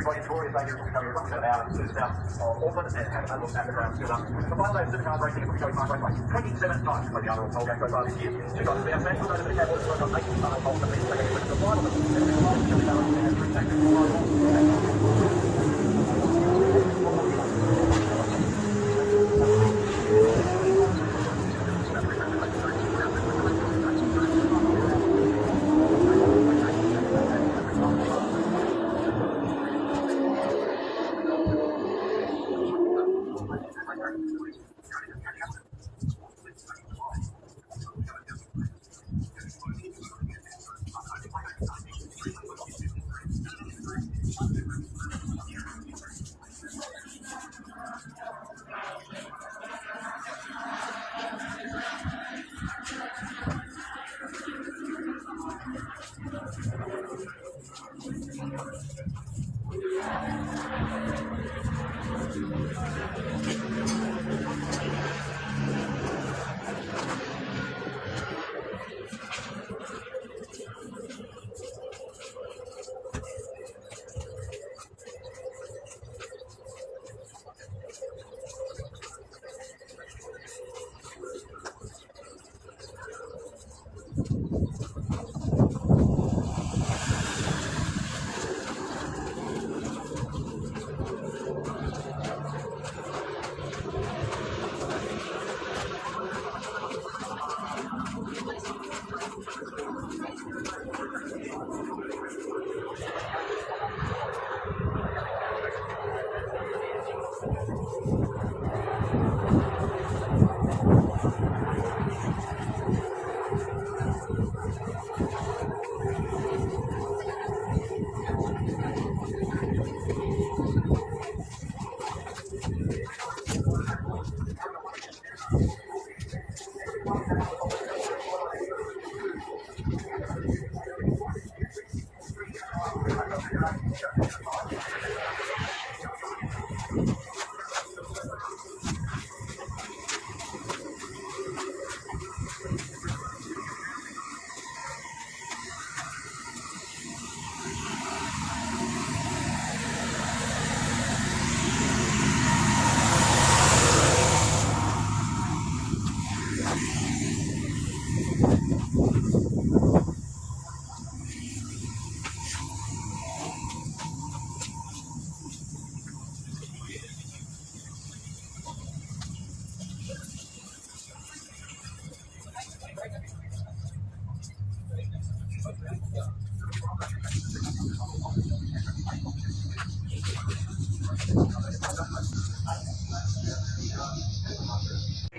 Everybody is glorious out here from coming from out to the south of Auckland and have a look at the ground stood up. The final day of Supercars racing at Pukekohe Park Raceway, 27 times by the honourable pole game so far this year. Two guys have been outstanding. We'll go to the Cowboys to work on 8 poles and then take a the final.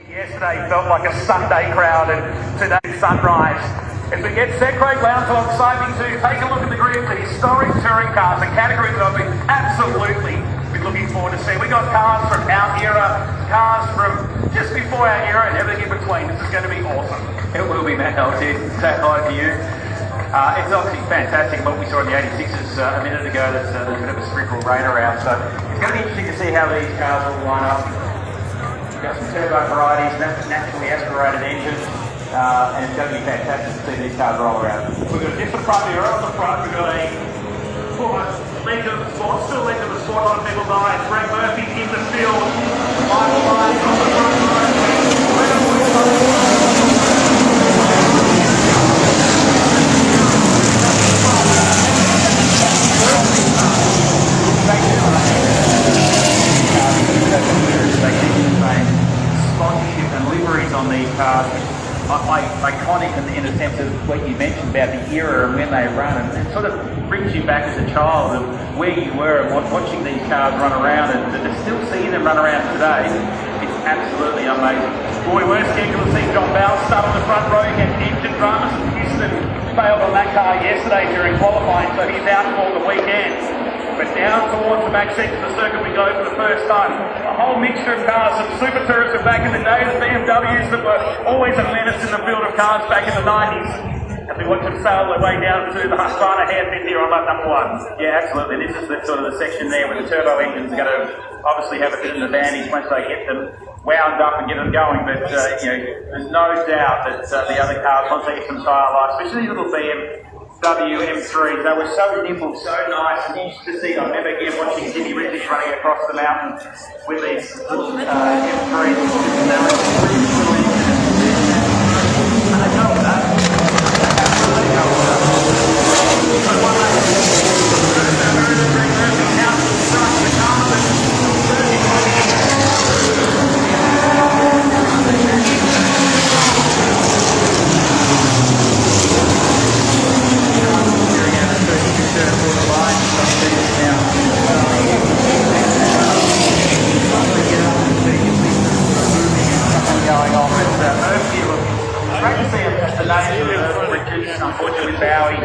Yesterday felt like a Sunday crowd, and today's sunrise. As we get set, Craig Lowndes alongside me to take a look at the grid for historic touring cars, a category that I've been absolutely looking forward to seeing. We got cars from our era, cars from just before our era, and everything in between. This is going to be awesome. It will be, Matt. I'll say hi to you. It's obviously fantastic what we saw in the 86s a minute ago. There's a bit of a sprinkle rain around, so it's going to be interesting to see how these cars will line up. We've got some turbo varieties, naturally aspirated engines, and it's going to be fantastic to see these cars roll around. We've got a different front here. On the front, we've got a leg of the sport, still leg of the sport on people's eyes. Greg Murphy in the field. Michael Lyons on the front row. Sponsorship and liveries on these cars, iconic in the sense of what you mentioned about the era and when they run, and it sort of brings you back as a child of where you were and watching these cars run around, and to still see them run around today, it's absolutely amazing. Well, we were scheduled to see John Bowles start on the front row. He had engine dramas. Houston failed on that car yesterday during qualifying, so he's out for the weekend. But down towards the back section of the circuit we go for the first time. A whole mixture of cars, some Super Tourists from back in the day, the BMWs that were always a menace in the field of cars back in the 90s. As we watch them sail their way down to the Husqvarna hairpin here on lap number 1. Yeah, absolutely. This is the sort of the section there where the turbo engines are going to obviously have a bit of an advantage once they get them wound up and get them going. But there's no doubt that the other cars, once they get some tyre life, especially these little BMW M3s, they were so nimble, so nice, and you used to see, I remember again watching Jimmy Reddish running across the mountain with these little M3s, and they were and they go with that. Absolutely go with that. So one unfortunately, Bowie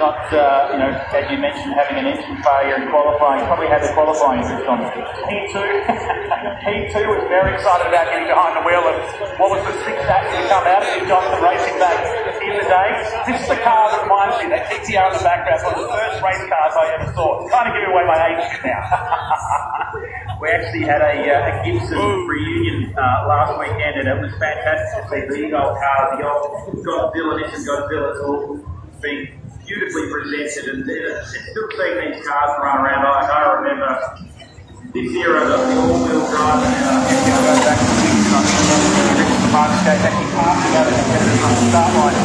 not, as you mentioned, having an engine failure in qualifying, probably had the qualifying boost on. He too was very excited about getting behind the wheel of what was the sixth actually come out of Hugh Johnson racing back in the day. This is the car that reminds me, that TTR in the background, one of the first race cars I ever saw. Kind of giving away my age now. We actually had a Gibson reunion last weekend, and it was fantastic to see the old cars, the old Godzilla edition, Godzilla's all being beautifully presented, and still seeing these cars run around. I remember this era, the all-wheel drive, and if you go back to the Park Raceway, actually passing out of the start line.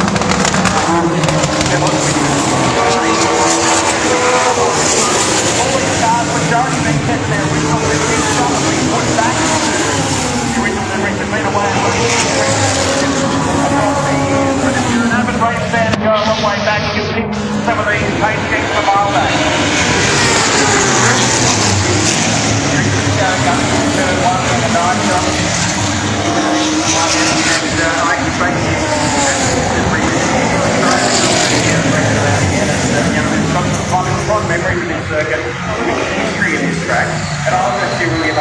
All these cars, majority being kept their original livery, some have been put back to the original livery to meet away across the years. But if you're an avid race fan and go a long way back, you can pick some of these paint schemes a mile back.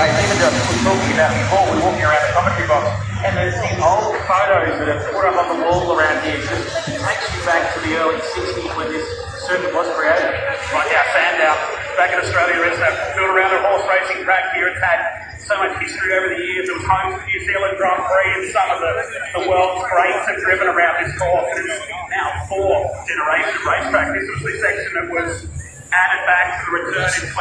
race, even just talking about it before, we're walking around the commentary box, and there's the old photos that are put up on the wall around here. It just takes you back to the early 60s when this circuit was created. Like our Sandown back in Australia, it's built around a horse racing track here. It's had so much history over the years. It was home to the New Zealand Grand Prix, and some of the world's greats have driven around this course. And it's now 4th-generation racetrack. This was the section that was added back to the return in 2013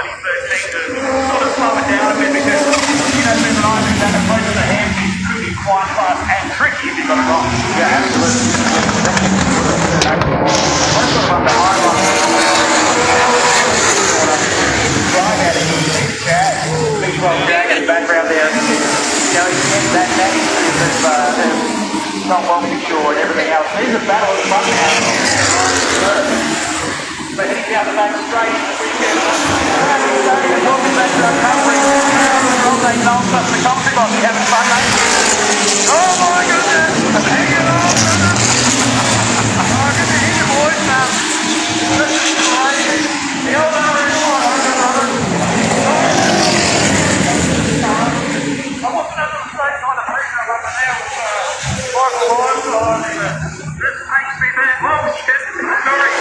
to sort of slow it down a bit, because moving on to that approach to the Hampton could be quite fast and tricky if you got it wrong. Yeah, absolutely. Jack in the background there. That history of not well secure and everything else. There's a battle at the front now. But heading down the back straight in the weekend. Welcome back to our country. The country box, you having fun, mate? Oh my goodness! Hang it on! Oh, good to hear your voice now. This is crazy. The old I wasn't able to straight kind of pressure up and there with Michael Lyons. This makes me mad. Well, shit. Sorry.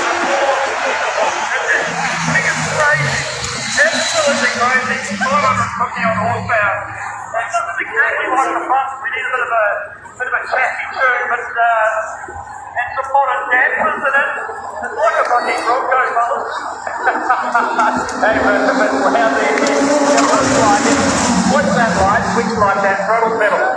I think it's crazy. Absolutely crazy. 550 on horsepower. It doesn't exactly like the front. We need a bit of a chassis too, but and some modern dampers in it. It's like a fucking Bronco, fellas. Hey, but how the engine looks like it. What's that like? Which like that throttle pedal?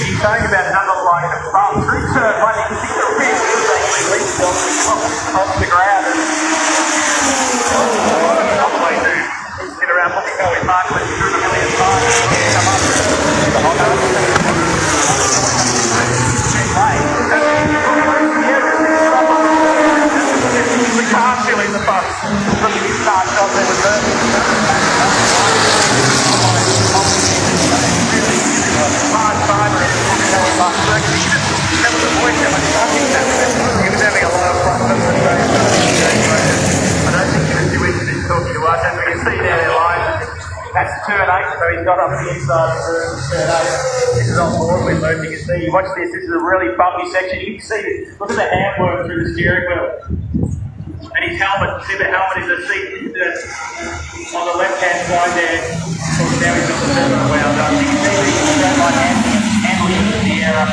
He's talking about another line in front. Through turn one, you can see the rear wheels actually leaped off the ground. Get around Pukekohe Park Raceway, through the million times. Come up the hot the car filling the bus. Look at his car shot there with her. Hard timer in Pukekohe Park Raceway. That was a voice that was talking that he was having a lot of fun with the race. I don't think he was too interested in talking to us. As we can see there, they're live. That's turn 8, so he's got up the inside of the room, turn 8. This is on board with loop, you can see. You watch this is a really bumpy section. You can see, look at the handwork through the steering wheel. And his helmet, see the helmet is a seat on the left-hand side there. Now he's got the terminal wound up. You can see the straight line handling in the air.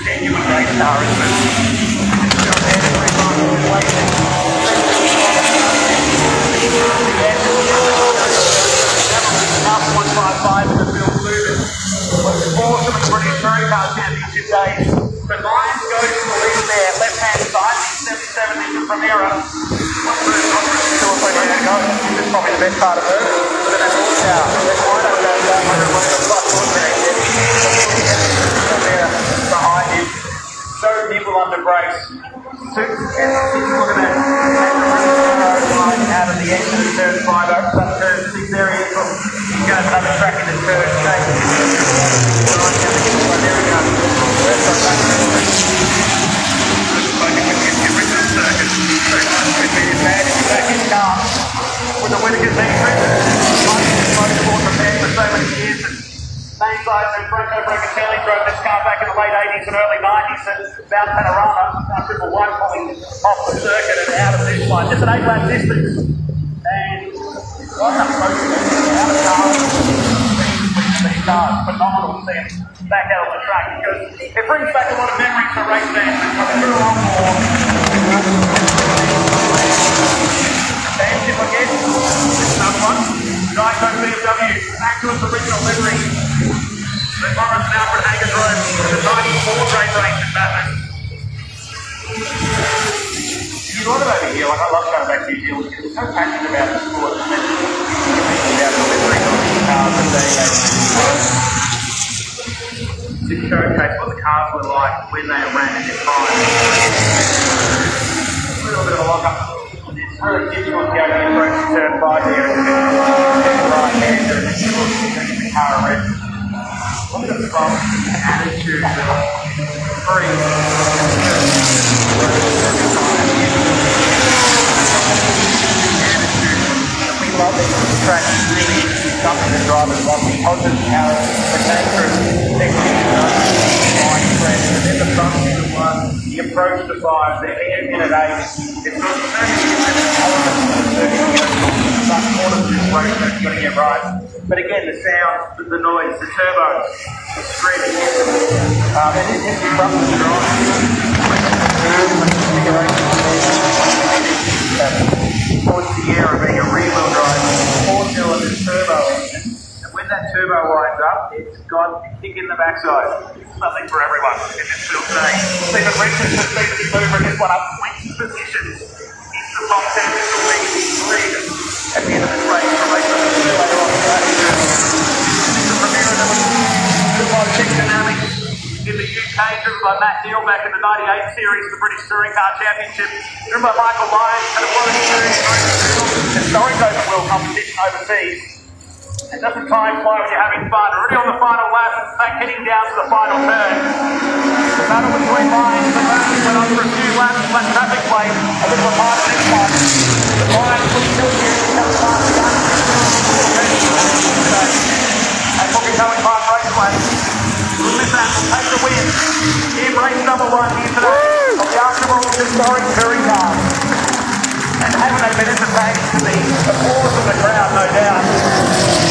Genuine race car, isn't it? Up 155 in the field movement. Awesome and British Touring Car Championship days. The Lions go to the lead there, left-hand side, 77 into Primera. This is probably the best part of her. But then that's all down. That's why I don't go 100 plus behind him. So nimble under brakes. Look at that. Out of the end of the turn 5 over some turn 6 there he is. He's going another track in the turn 8. There we go. With the Whittaker's entrance, motorsport prepared for so many years. Same size as Franco Brancatelli drove this car back in the late 80s and early 90s at Mount Panorama, Triple One, pulling off the circuit and out of this one. Just an 8-lap distance. And right up close to out of cars. These cars, phenomenal to see them back out on the track because it brings back a lot of memories for race fans that come through on board. Championship again. This is another one. Geico BMW, back to its original livery. The Morris and Alfred Hagen Road, the 94 race in Bathurst. You love it over here, like I love going back to New Zealand because it's so passionate about the sport, especially about the livery on these cars and to showcase what the cars were like when they ran in their prime. A little bit of a lock-up. It's really difficult to go to the approach to turn 5 here and right hand and then the car arrest. look at the attitude of free. We love these tracks. It's something the drivers love because of how the nature of technique and then the front to 1, the approach to 5, the hairpin at 8. It's got so many different elements of the circuit. Some corners of this race that's going to get right. But again, the sound, the noise, the turbo, the screaming. It is disruptive to drive. Towards the air of being a rear-wheel drive, 4-cylinder turbo engine. And when that turbo winds up, it's got a kick in the backside. Something for everyone in this field today. Stephen Richards has been the mover in this one up 20 positions. He's the top 10 this will be lead at the end of this race. The race later on today. The Premier that was driven by Qmanimations in the UK, driven by Matt Neal back in the 98 series, the British Touring Car Championship, driven by Michael Lyons and a World Series historic open wheel competition overseas. And doesn't time fly when you're having fun? Already on the final lap, in fact heading down to the final turn. The battle between Lyons and Murphy went on for a few laps, left traffic light, a little apart of this one. The Lyons will still use the past gun. At Pukekohe Park Raceway, Lewis will take the win in race number 1 here today of the Archibald historic touring car. And haven't they been entertaining to the applause of the crowd, no doubt.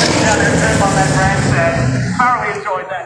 Sitting down there and on that grandstand. Thoroughly enjoyed that.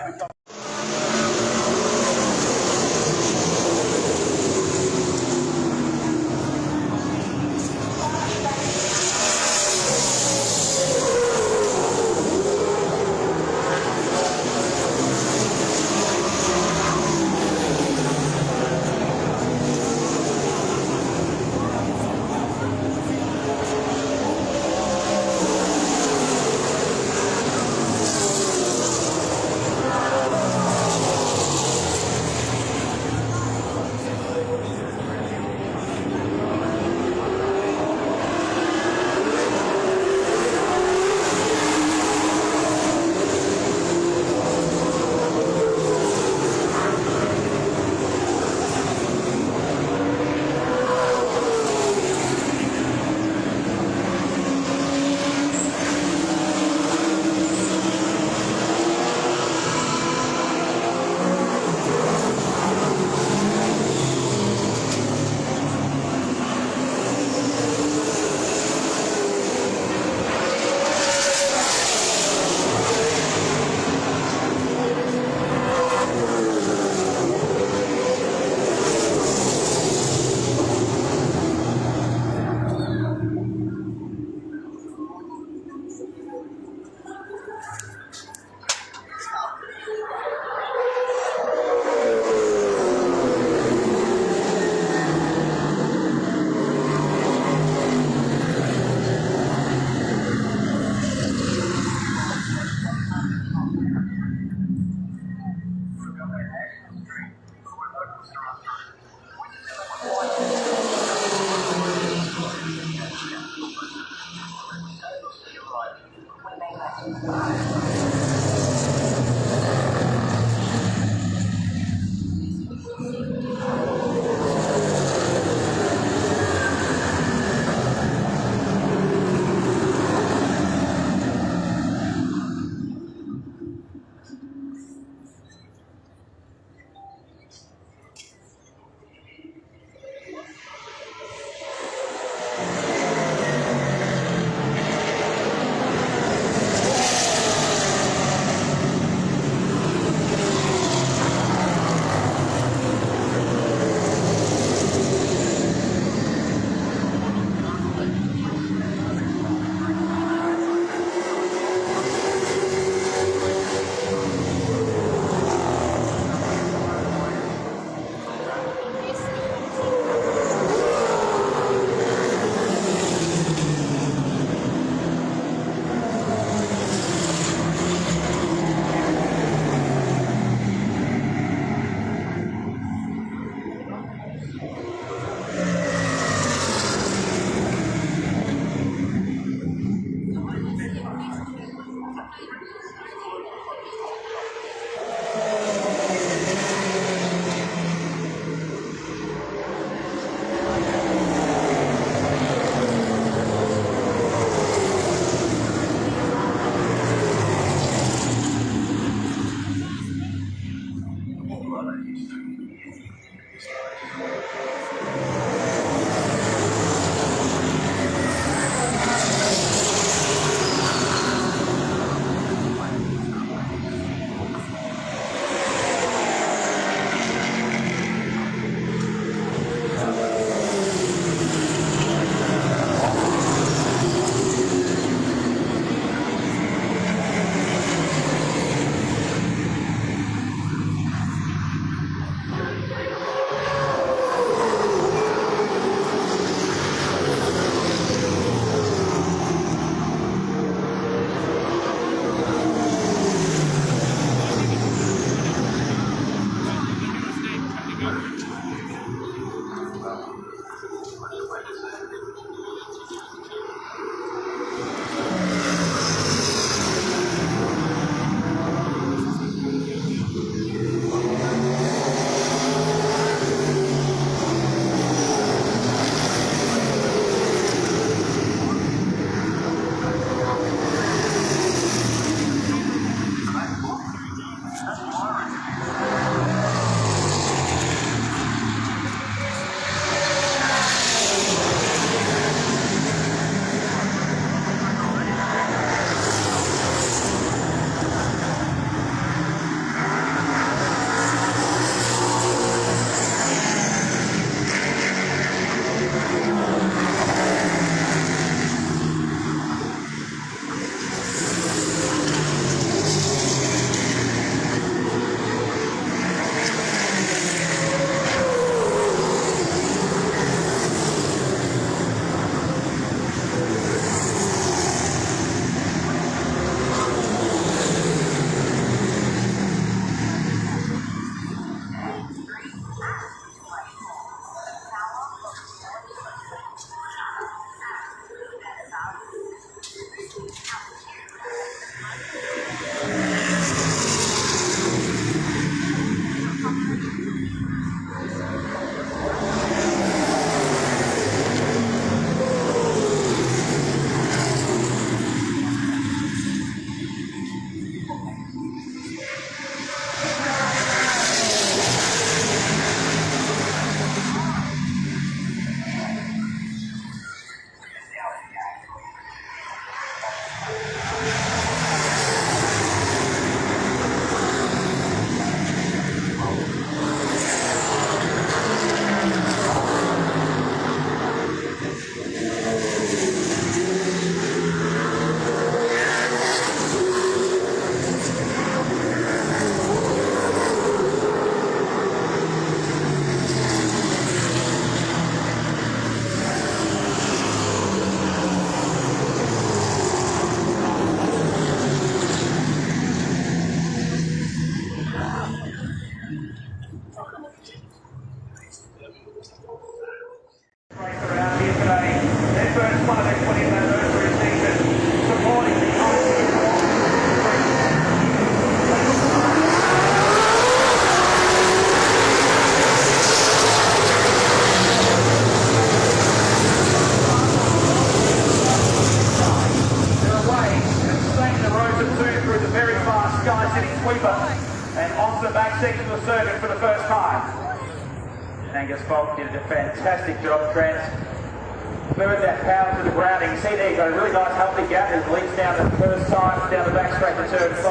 Did a fantastic job, transferred that power to the ground. You can see there you got a really nice healthy gap that leads down the first time, down the back straight to turn 5.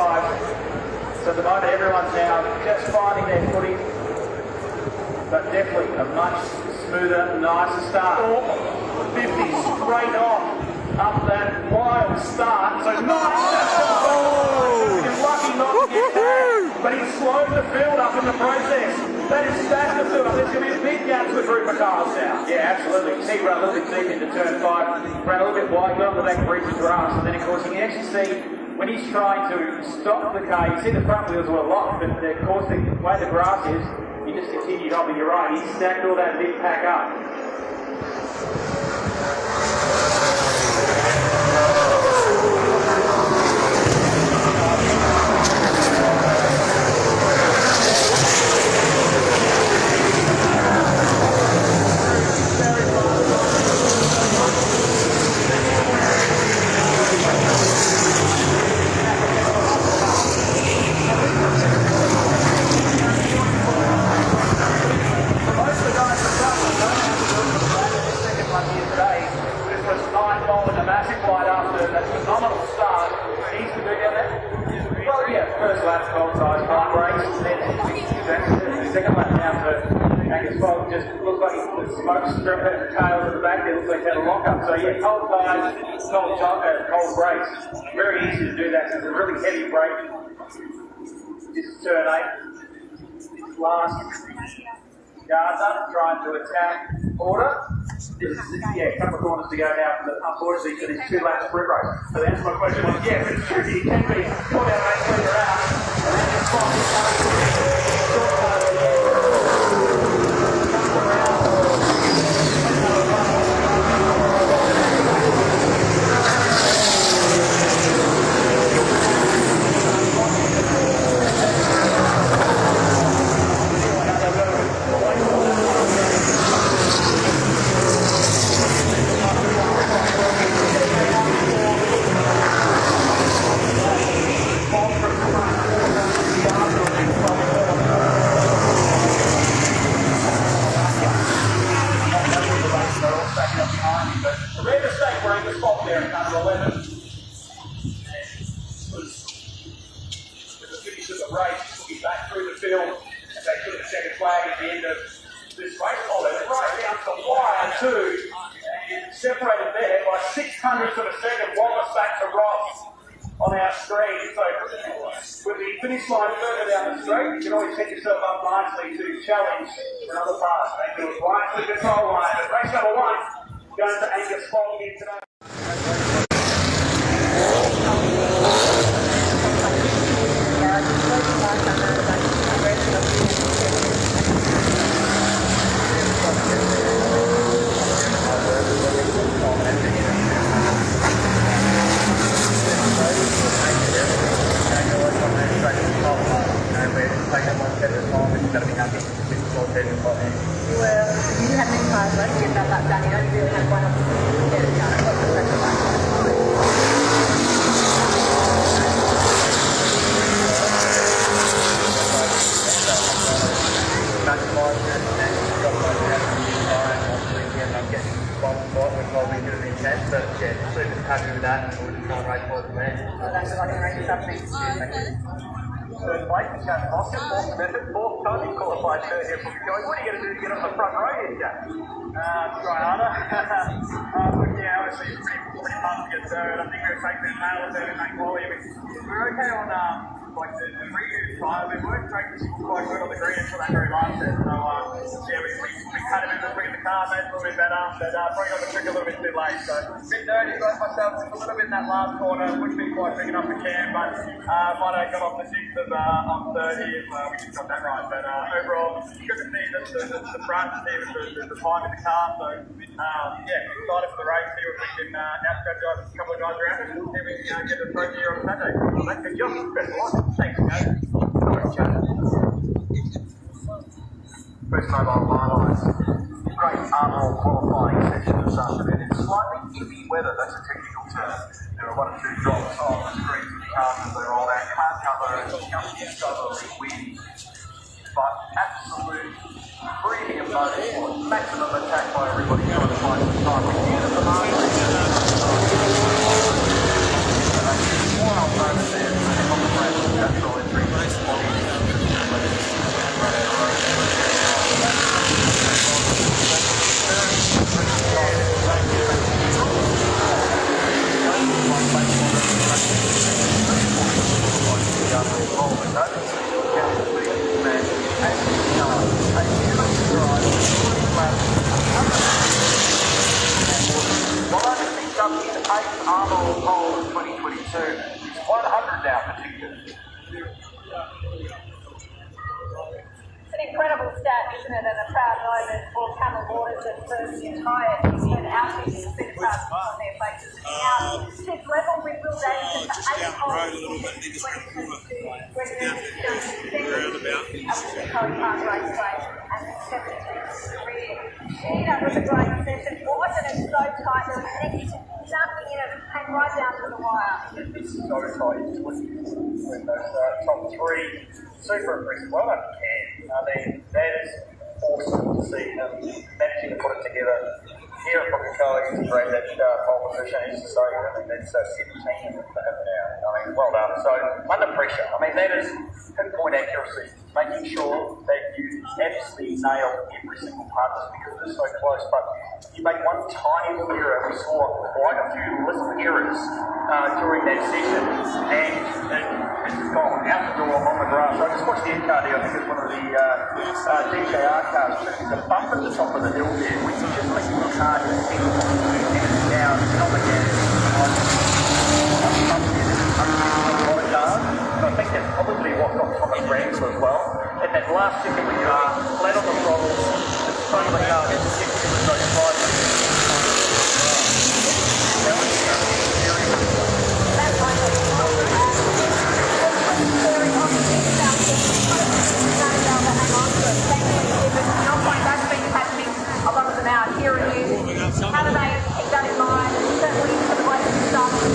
So at the moment everyone's now just finding their footing, but definitely a much smoother, nicer start. 50 straight off, up that wild start. So nice, he's lucky not to get that, but he slowed the field up in the process. That is the field up. There's going to be a big gap to the group of cars now. Yeah, absolutely. You see, he ran a little bit deep into turn 5, ran a little bit wide, got on the back bridge of grass, and then of course you can actually see when he's trying to stop the car, you see the front wheels were locked, but of course the way the grass is, he just continued on, but you're right, he stacked all that big pack up. just looked like the smoke stripped at the tail of the back there, looked like it had a lock-up. So yeah, cold tires, cold brakes, very easy to do that. It's a really heavy brake. This is turn 8. Last Gaza trying to attack order. This is, a couple of corners to go now, unfortunately, for this 2 lap sprint race. So the answer to my question was, yeah, it's tricky. It can be pulled out 8 when you're out, and then just find the short part of the air. Separated there by 600ths of a second, Wallace back to Ross on our screen. So with the finish line further down the straight, you can always set yourself up nicely to challenge for another pass. They do it right to the control line. But race number 1 going to Angus Spong here today. Well, you have many cars left to get that lap done. You only really have one opportunity to get it done. What's the pressure like? I'm getting one spot, we're probably going to be intense, but yeah, super happy with that, and we'll try and race for the man. Well, that's what I'm going to race this up next. Third place, Jack Oscar, fourth method, fourth time he qualified third here from Pukekohe. What are you going to do to get on the front row here, Jack? Try harder. Look, yeah, obviously it's pretty fun to get third. I think we're taking the nail of third in that quality. We're okay on like the rear side. We weren't practicing quite good on the green until that very last set. So yeah, we had a bit of a bring in the car, made it a little bit better, but probably got the trick a little bit too late. So a bit dirty, got myself a little bit in that last corner. Wouldn't be quite big enough for Cam, but might have got off the 6th of 30 if we just got that right. But overall, good to see the front, see the time in the car. So yeah, excited for the race, see if we can outstretch a couple of guys around us, and see if we can get the trophy here on Saturday. Well, that's good job. Best of luck. Thanks, guys. First mobile finalist. Great Arnold qualifying session this afternoon. It's slightly iffy weather, that's a technical term. There are 1 or 2 drops on the screen for the cars as they roll out. Car cover, southerly wind. But absolute premium motorsport. Maximum attack by everybody trying to find some time. We knew that the market wild moment there. And on the front of the natural entry. Arnold Pole in 2022. It's 100 now for tickets. It's an incredible stat, isn't it? And a proud moment for Camel Waters that serves the entire New Zealand outfit in Supercars on their faces. Now, fifth level with Will Davidson for 8 holes in 2022. We're going to be Pukekohe Park Raceway and the 17th career. That was a great session. Wasn't it so tight? There was Nicky jumping in and came right down to the wire. It's so tight. With those top 3. Super impressive. Well done, Cam. I mean, that is awesome to see them managing to put it together here at Pukekohe to break that pole position. It's so, I mean, that's 17 now. I mean, well done. So, under pressure. I mean, that is pinpoint accuracy, making sure that you absolutely nail every single part of this because they're so close. But you make one tiny little error. We saw quite a few little errors during that session, and it's just gone out the door on the grass. I just watched the end car there. I think it's one of the DJR cars. There's a bump at the top of the hill there. We can just make the car just down on the gas. And I think that's probably what got Thomas Randall as well. And that last second when you are flat on the throttle, the front of the car is so slightly. A lot of them out here and how do they keep that in mind? Certainly for the way to start and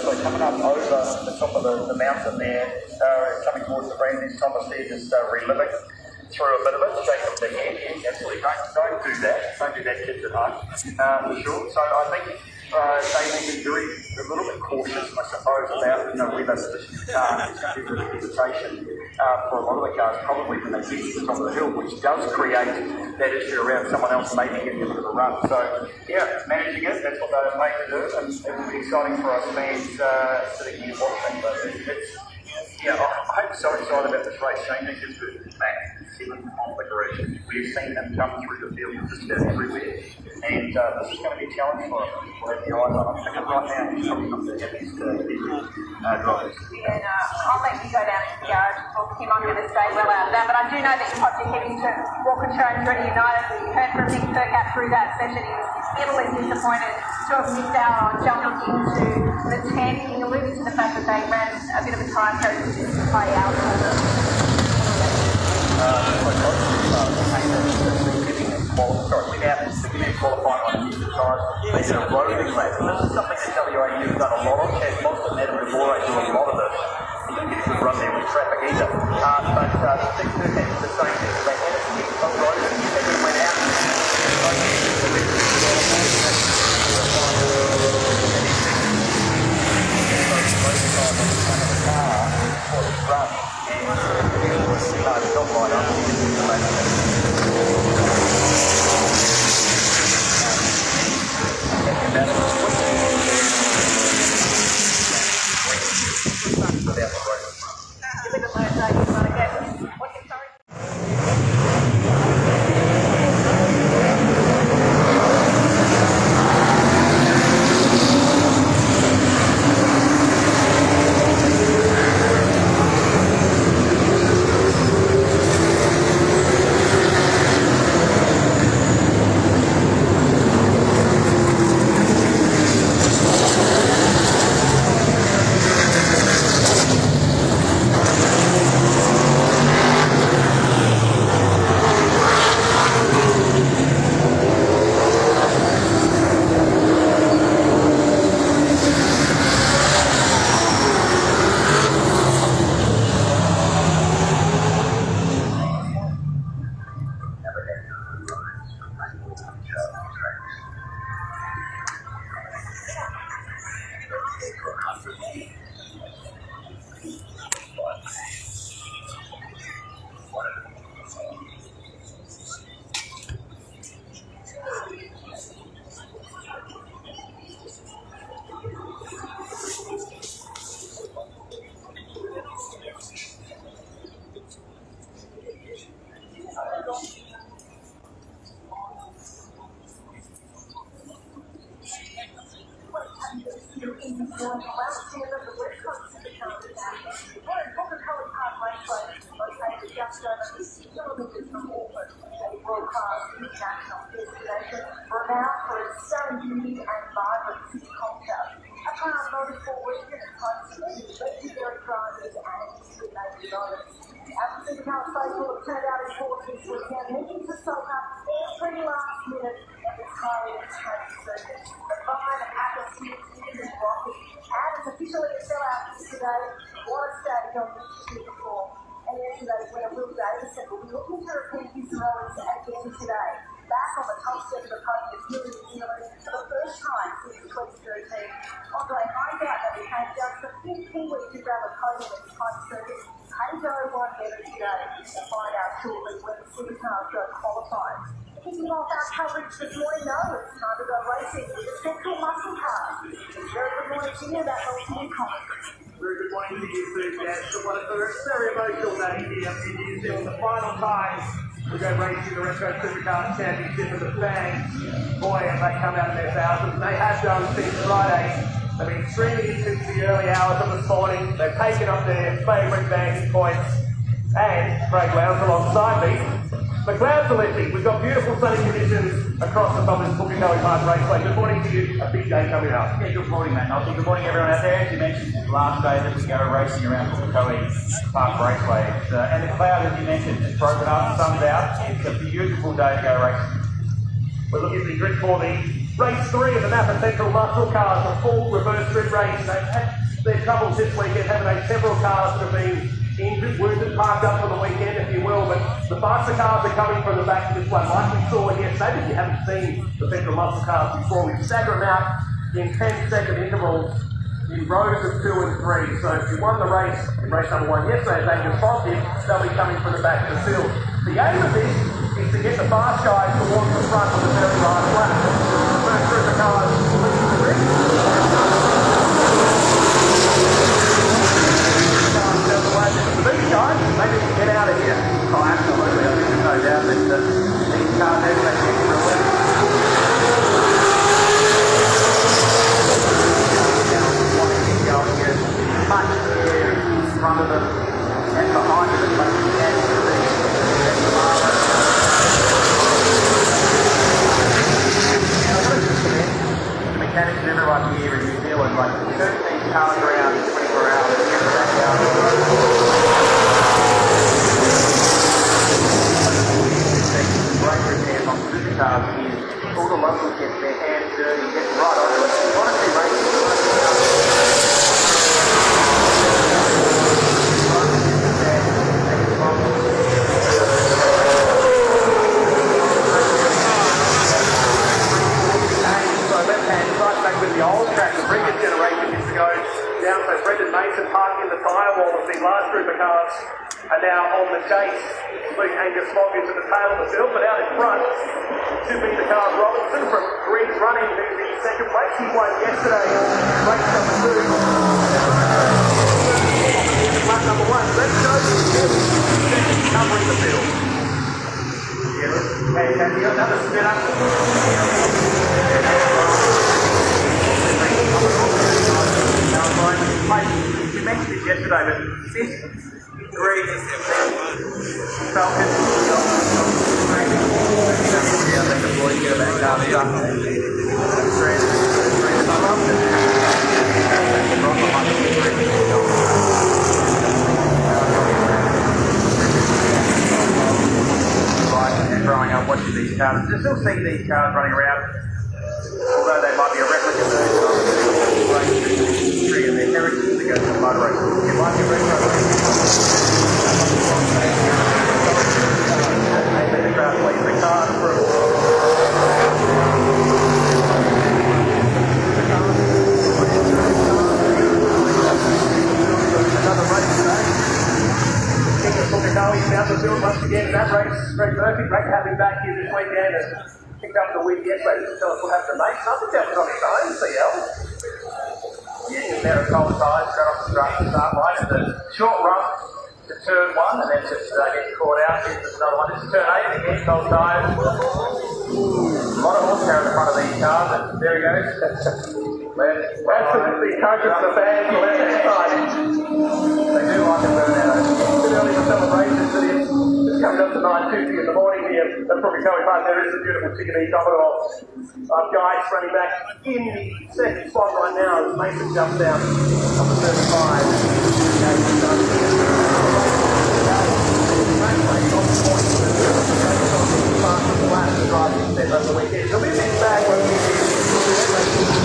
so coming up over the top of the mountain there, coming towards the brand new Thomas there, just reliving through a bit of it, shake up the head. Yes, absolutely, don't do that. Don't do that, kids at home, for sure. So I think they will be a little bit cautious, I suppose, about where they position the car. It's going to be a bit of hesitation for a lot of the cars, probably when they get to the top of the hill, which does create that issue around someone else maybe getting a bit of a run. So, yeah, managing it, that's what they're made to do, and it will be exciting for us fans sitting here watching. But I'm so excited about this race. Shane Nickens is back in 7 configuration. We've seen them come through the field just about everywhere, and this is going to be a challenge for them. We'll have the eyes on them. I think right now he's probably not the happiest drivers. And I'll let you go down to the garage and talk to him. I'm going to stay well out of that. But I do know that you popped your head into Walkinshaw and Ready United. We heard from Nick Percat through that session. He was bitterly disappointed to have missed out on jumping into the 10. He alluded to the fact that they ran a bit of a time code to play out. Without beginning qualifying on the tyres, they did a roading lap. And this is something that WAU has done a lot of. Chaz Monson and Adam DeVore do a lot of this. He didn't get a good run there with traffic either. But the thing that happened the same thing. They had a stick of roading and then went out. Pukekohe Park Raceway, located just over 6 kilometres from Auckland, a world-class international destination renowned for its stunning beauty and vibrant city culture. A proud motorsport region and home to many legendary drivers and industry-making drivers. As the Supercar faithful have turned out in force this weekend, heading to soak up every last minute of this highly entertaining circuit. The vibe and atmosphere is rocking, and it's officially a sellout today. What a stage on which to perform. And yesterday's winner, Will Davison, will be looking to repeat his heroics again today. Back on the top step of the podium here in New Zealand for the first time since 2010. 2013. Andre finds out that we had just the 15 weeks to grab a podium at the time circuit. Pedro won heaven today to find out shortly when the Supercars go qualified. Kicking off our coverage this morning though, it's time to go racing with the Central Muscle Car. Very good morning to you, that will be commentary. Very good morning to you, Sue. Yes, what a very emotional day here in New Zealand. The final time we go racing the Retro Supercars Championship and the fans, boy, have they come out in their thousands. They have done since Friday. They've been streaming since the early hours of this morning. They've taken up their favourite vantage points. And Craig Lowndes alongside me. The clouds are lifting. We've got beautiful sunny conditions across the top of this Pukekohe Park Raceway. Good morning to you. A big day coming up. Yeah, good morning, Matt. Good morning, everyone out there. As you mentioned, it's the last day that we go racing around Pukekohe Park Raceway. And the cloud, as you mentioned, has broken up, sun's out. It's a beautiful day to go racing. We're looking at the grid for the race 3 of the Napa Central Muscle Cars, a full reverse grid race. They've had their troubles this weekend, haven't they? Several cars that have been injured, wounded, parked up for the weekend, if you will, but the faster cars are coming from the back of this one. Like we saw yesterday, if you haven't seen the Central Muscle Cars before, we stagger them out in 10-second intervals in rows of 2 and 3. So if you won the race in race number 1 yesterday, they can spot it, they'll be coming from the back of the field. The aim of this is to get the fast guys towards the front of the very last lap. The first group of cars leading the grid. These guys, they need to get out of here. Oh, absolutely. I think there's no doubt that these cars have that get for a win. Want to keep going here as much air in front of them and behind them as much as you can to the mechanics and everyone here in New Zealand, like 13 cars around in 24 hours to get back out. Great repairs on supercars is all the locals get their hands dirty, get right onto it. You want to see racing, you want to see so left-hand side back with the old track, the previous generation used to go down, so Brendan Mason parking in the tyre wall of the last group of cars are now on the chase, including Angus Fogg into the tail of the field, but out in front should be the car Robinson from Green's Running, who's the second place. He won yesterday in race number 2. Lap number 1. Let's go to the covering the field. Okay, can you another spin up? You mentioned it yesterday, but this Green Falcon let the boys get back up. And growing up watching these cars, you still see these cars running around, although they might be a replica version of the and their heritage to go to the motor race. It might be a retro the crowd leave the car through. Another race today. King of Pukekohe found the field once again in that race. Greg Murphy, great to have him back here this weekend and picked up the win yesterday. Just tell us what happened, mate. I think that was on his own, CL. Getting a pair of cold tires, straight off the start line, and the short run to turn 1, and then just gets caught out. Here's another one. This is turn 8, again, cold tires. A lot of horsepower in front of these cars, and there he goes. Absolutely encouraging the fans on that side. They do like a burnout. It's too early for celebrations, but it's coming up to 9:50 in the morning here at Pukekohe Park. There is a beautiful ticketing Commodore guys running back in the second spot right now as Mason jumps down on the 35. Over the weekend. It'll be a mixed bag when we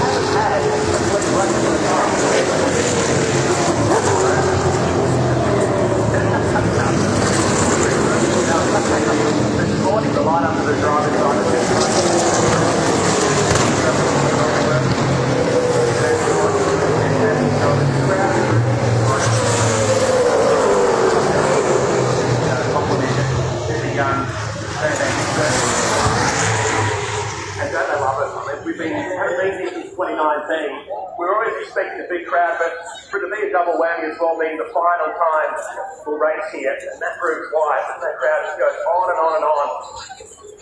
haven't had a complete run of the car. This morning, the line up to the driver's side of the we're always expecting a big crowd, but for it to be a double whammy as well, being the final time we'll race here, and that proves why. And that crowd just goes on and on and on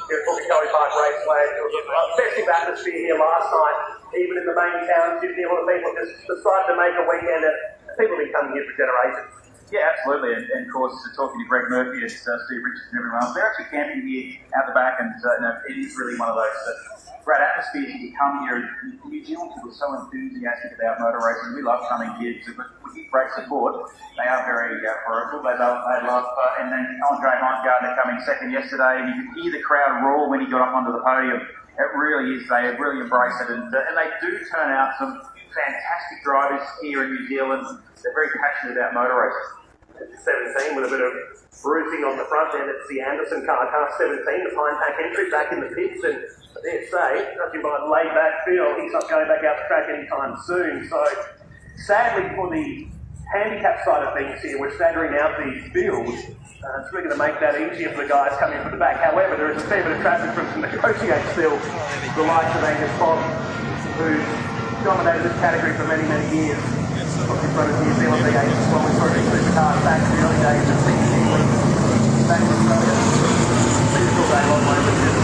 here at Pukekohe Park Raceway. It was a festive atmosphere here last night, even in the main town, Sydney. A lot of people just decided to make a weekend, and people have been coming here for generations. Yeah, absolutely. And of course, talking to Greg Murphy and Steve Richards and everyone else, they're actually camping here out the back, and it is really one of those great atmospheres. You come here, and New Zealand people are so enthusiastic about motor racing. We love coming here. We get great support. They are very parochial. They love, and then Andre Heimgartner coming second yesterday, and you could hear the crowd roar when he got up onto the podium. It really is. They really embrace it, and they do turn out some fantastic drivers here in New Zealand. They're very passionate about motor racing. 17 with a bit of bruising on the front end. It's the Anderson car 17, the Pine Pack entry back in the pits, and I dare say, judging by the laid back feel, he's not going back out the track anytime soon. So sadly for the handicap side of things here, we're staggering out these fields. It's really going to make that easier for the guys coming from the back. However, there is a fair bit of traffic from some negotiate still. The likes of Angus Bob, who's dominated this category for many, many years. In front of New Zealand V8 Supercars back in the early days of 16 weeks back in Australia. Physical day long way, but just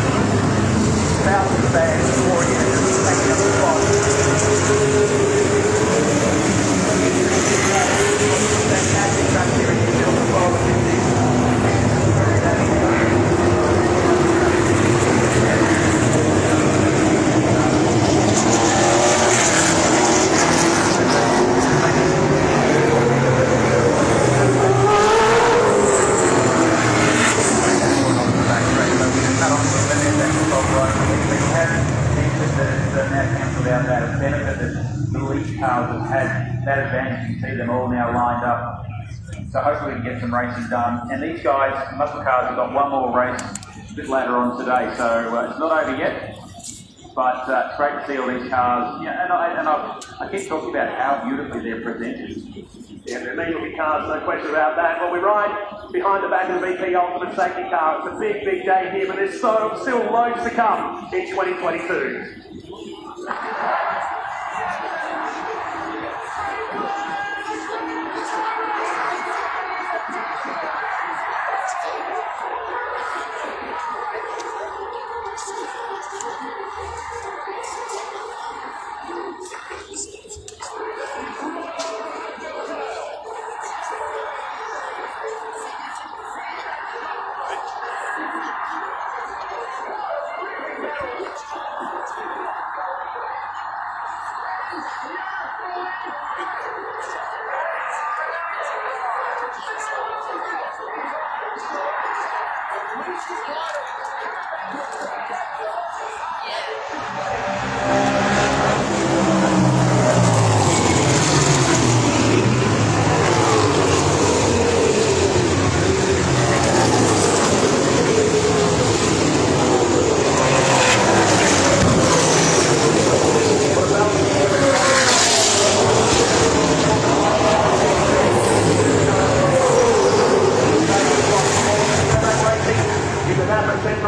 thousands of fans pouring in and just taking up the spot. Fantastic track here in New Zealand as well. That advantage, you see them all now lined up. So hopefully we can get some racing done. And these guys, muscle cars, have got one more race a bit later on today, so it's not over yet. But it's great to see all these cars. Yeah, and I keep talking about how beautifully they're presented. Yeah, they're mean-looking cars, no question about that. Well, we ride behind the back of the VP Ultimate Safety Car. It's a big, big day here, but there's still loads to come in 2022.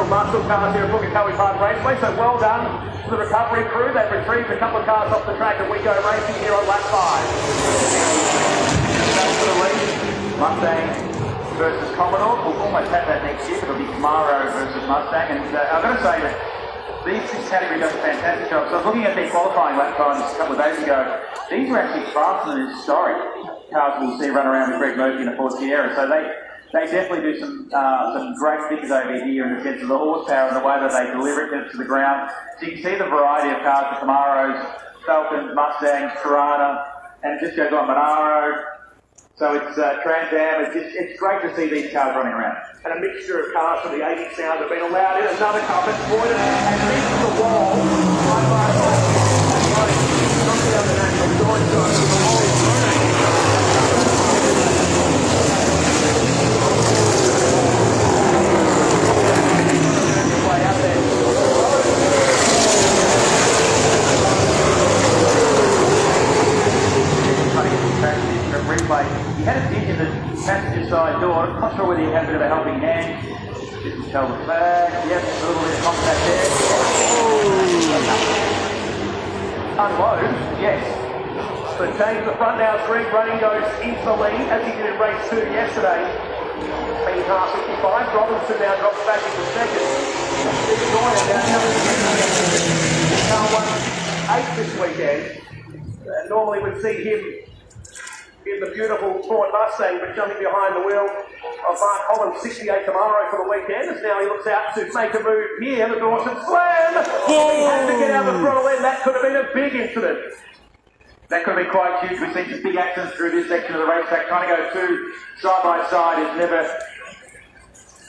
Muscle cars here at Pukekohe Park Raceway, so well done to the recovery crew. They've retrieved a couple of cars off the track and we go racing here on lap 5. That's for the lead. Mustang versus Commodore. We'll almost have that next year, but it'll be Camaro versus Mustang. And I've got to say that this category does a fantastic job. So I was looking at their qualifying lap times a couple of days ago. These were actually faster than historic cars we'll see run around with Greg Murphy in a Ford Sierra. So they definitely do some great figures over here in the sense of the horsepower and the way that they deliver it to the ground. So you can see the variety of cars, the Camaros, Falcons, Mustangs, Tirana, and it just goes on, Monaro. So it's Trans Am. It's great to see these cars running around. And a mixture of cars from the 80s sound have been allowed in. Another car that's pointed and missed the wall. Not the other national joint to the wall. Replay. He had a dent in the passenger side door. I'm not sure whether he had a bit of a helping hand. Didn't tell the flag. Yep, a little bit of contact there. Oh. Unload, yes. So change the front now. Greg Running goes into the lead as he did in race 2 yesterday. Being car 55. Robinson now drops back into second. Steve Goyer now car 1-8 this weekend. Normally we'd see him in the beautiful Ford Mustang, but jumping behind the wheel of Mark Holland's 68 Camaro for the weekend, as now he looks out to make a move here. The Dawson slam! He had to get out the throttle end. That could have been a big incident. That could have been quite huge. We've seen some big accidents through this section of the racetrack. Trying to go two side by side is never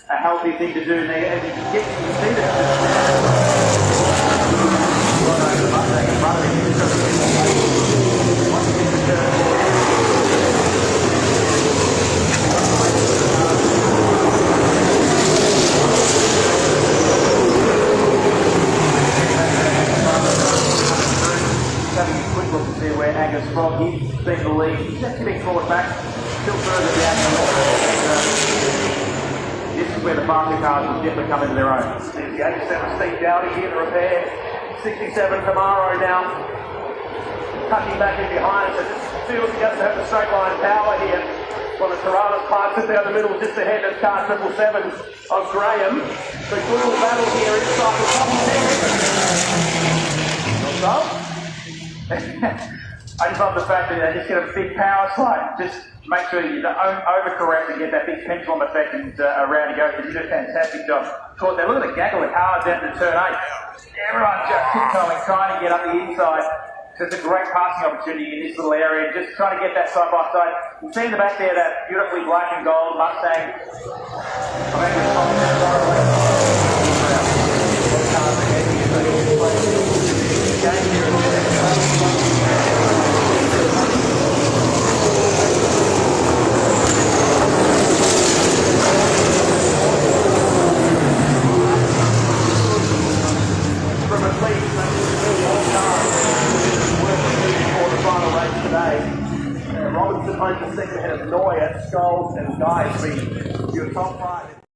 a healthy thing to do. And as you can see that. Having a quick look to see where Angus Frog is, being the lead. He's just getting forward back, still further down. This is where the faster cars will definitely come into their own. There's the 87 Steve Dowdy here to repair. 67 Camaro now tucking back in behind. So just feels he doesn't have the straight line power here. Well, the Toronto parks it down the middle just ahead of car 777 of Graham. So good little battle here inside the top 10. So, I just love the fact that they just get a big power slide. Just make sure you don't overcorrect and get that big pendulum effect and around you go. You did a fantastic job. Caught there. Look at the gaggle of cars down to turn 8. Everyone's just tiptoeing, trying to get up the inside. So it's a great passing opportunity in this little area. Just trying to get that side by side. You see in the back there that beautifully black and gold Mustang. From at least for the final race today. Robinson holds the second ahead of Neuer, Scholes and Guy. Your top 5.